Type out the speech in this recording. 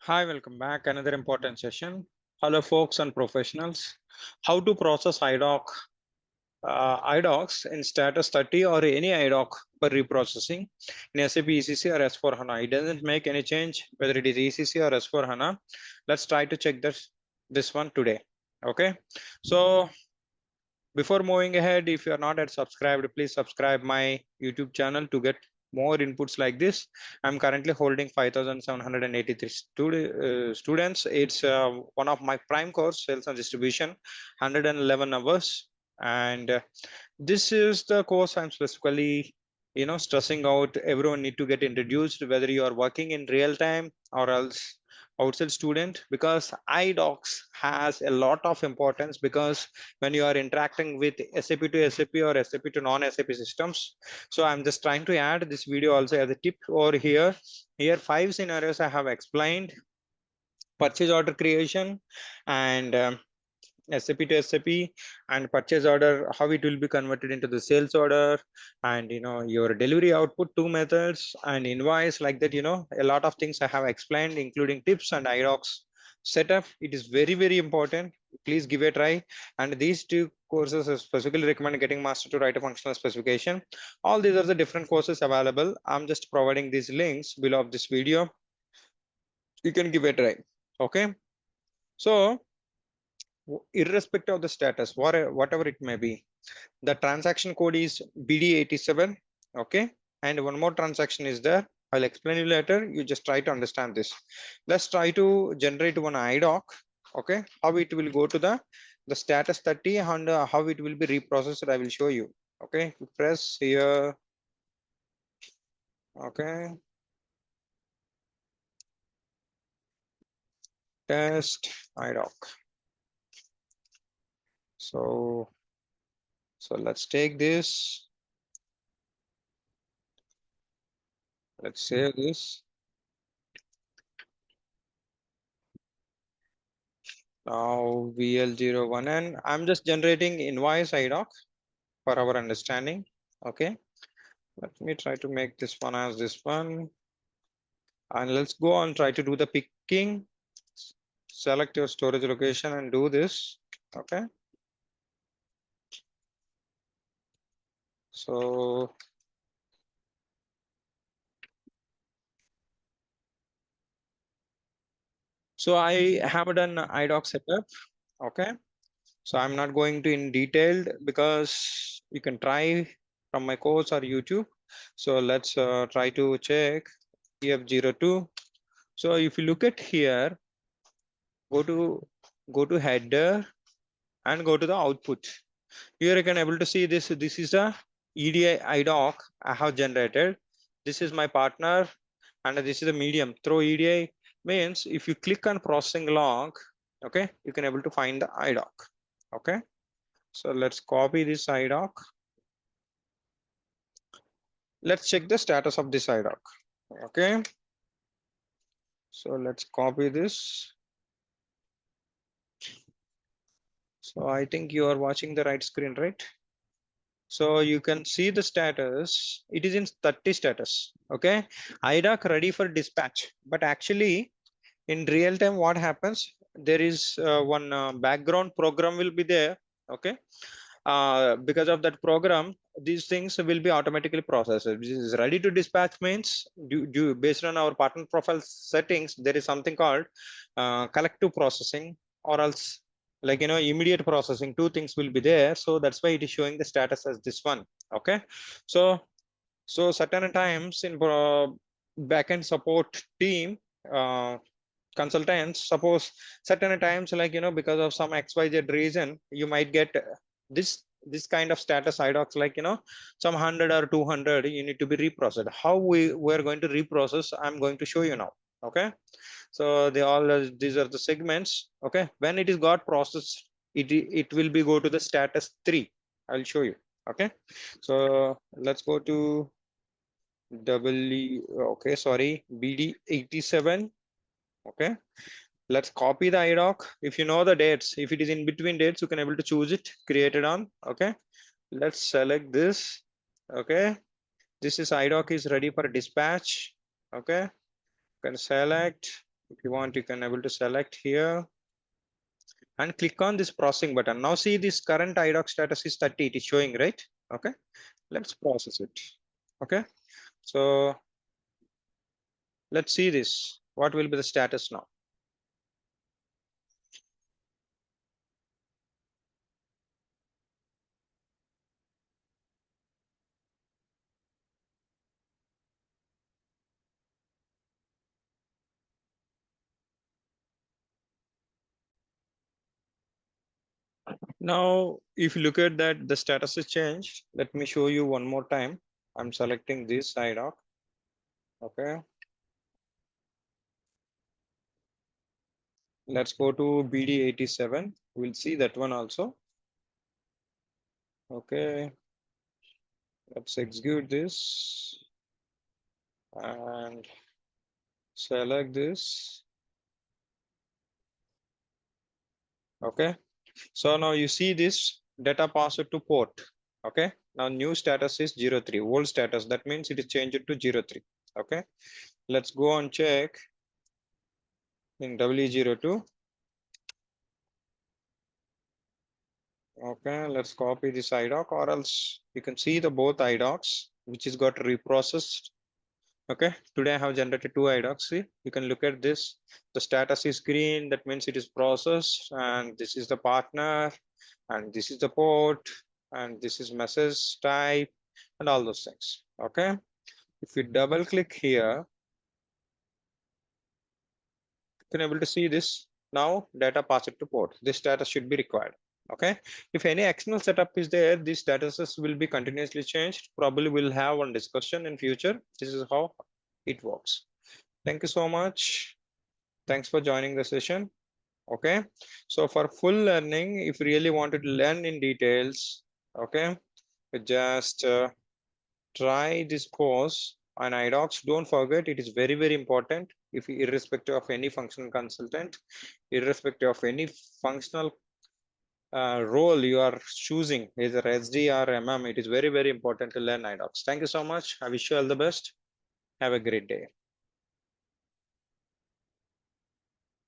Hi, welcome back. Another important session. Hello, folks and professionals. How to process idocs in status 30 or any idoc for reprocessing in SAP ECC or S4 HANA. It doesn't make any change whether it is ECC or S4 HANA. Let's try to check this one today. Okay. So before moving ahead, if you are not yet subscribed, please subscribe my YouTube channel to get more inputs like this. I'm currently holding 5,783 students. It's one of my prime course, sales and distribution, 111 hours. And this is the course I'm specifically stressing out. Everyone need to get introduced, whether you are working in real time or else outside student, because idocs has a lot of importance, because when you are interacting with SAP to SAP or SAP to non-SAP systems. So I'm just trying to add this video also as a tip over here. Here 5 scenarios I have explained: purchase order creation and SAP to SAP, and purchase order, how it will be converted into the sales order, and your delivery output, 2 methods, and invoice, like that. A lot of things I have explained, including tips and idocs setup. It is very, very important. Please give a try. And these 2 courses are specifically recommend getting master to write a functional specification. All these are the different courses available. I'm just providing these links below of this video. You can give a try. Okay. So irrespective of the status, whatever it may be, the transaction code is BD87. Okay, and one more transaction is there. I'll explain you later. You just try to understand this. Let's try to generate one idoc. Okay, how it will go to the status 30 and how it will be reprocessed, I will show you. Okay, you press here. Okay, test idoc. So let's take this. Let's save this. Now VL01, I'm just generating invoice idoc for our understanding. Okay, let me try to make this one as this one, and let's go on, try to do the picking. Select your storage location and do this. Okay, so I have done idoc setup. Okay, so I'm not going to in detailed, because you can try from my course or YouTube. So let's try to check EF02. So if you look at here, go to header and go to the output. Here you can able to see this. This is a EDI idoc I have generated. This is my partner, and this is the medium. Through EDI means if you click on processing log, okay, you can able to find the idoc. Okay, so let's copy this idoc. Let's check the status of this idoc. Okay, so let's copy this. So I think you are watching the right screen, right? So you can see the status. It is in 30 status. Okay, idoc ready for dispatch. But actually, in real time, what happens? There is one background program will be there. Okay, because of that program, these things will be automatically processed. This is ready to dispatch means, based on our partner profile settings, there is something called collective processing, or else immediate processing. Two things will be there. So that's why it is showing the status as this one. Okay, so certain times in backend support team, consultants, suppose certain times, because of some XYZ reason, you might get this kind of status idocs, some 100 or 200 you need to be reprocessed. How we're going to reprocess, I'm going to show you now. Okay, so these are the segments. Okay, when it is got processed, it will be go to the status 3. I'll show you. Okay, so let's go to BD87. Okay, let's copy the idoc. If you know the dates, if it is in between dates, you can able to choose it, create it on. Okay, let's select this. Okay, this is idoc is ready for dispatch. Okay, you can select. If you want, you can able to select here and click on this processing button. Now see this current idoc status is 30, it is showing, right? Okay, let's process it. Okay, so let's see this. What will be the status now? Now, if you look at that, the status is changed. Let me show you one more time. I'm selecting this idoc. Okay, let's go to BD87. We'll see that one also. Okay, let's execute this and select this. Okay, so now you see this data passed to port. Okay, now new status is 03, old status. That means it is changed to 03. Okay, let's go and check in W02. Okay, let's copy this idoc, or else you can see the both idocs which is got reprocessed. Okay, today I have generated two idocs. See, you can look at this. The status is green, that means it is processed, and this is the partner, and this is the port, and this is message type, and all those things. Okay, if you double click here, you can able to see this. Now data passed to port. This status should be required. Okay, if any external setup is there, these statuses will be continuously changed. Probably we'll have one discussion in future. This is how it works. Thank you so much. Thanks for joining the session. Okay, so for full learning, if you really wanted to learn in details, okay, just try this course on idocs. Don't forget, it is very, very important. If irrespective of any functional consultant, irrespective of any functional role you are choosing, either SD or MM, it is very, very important to learn idocs. Thank you so much. I wish you all the best. Have a great day.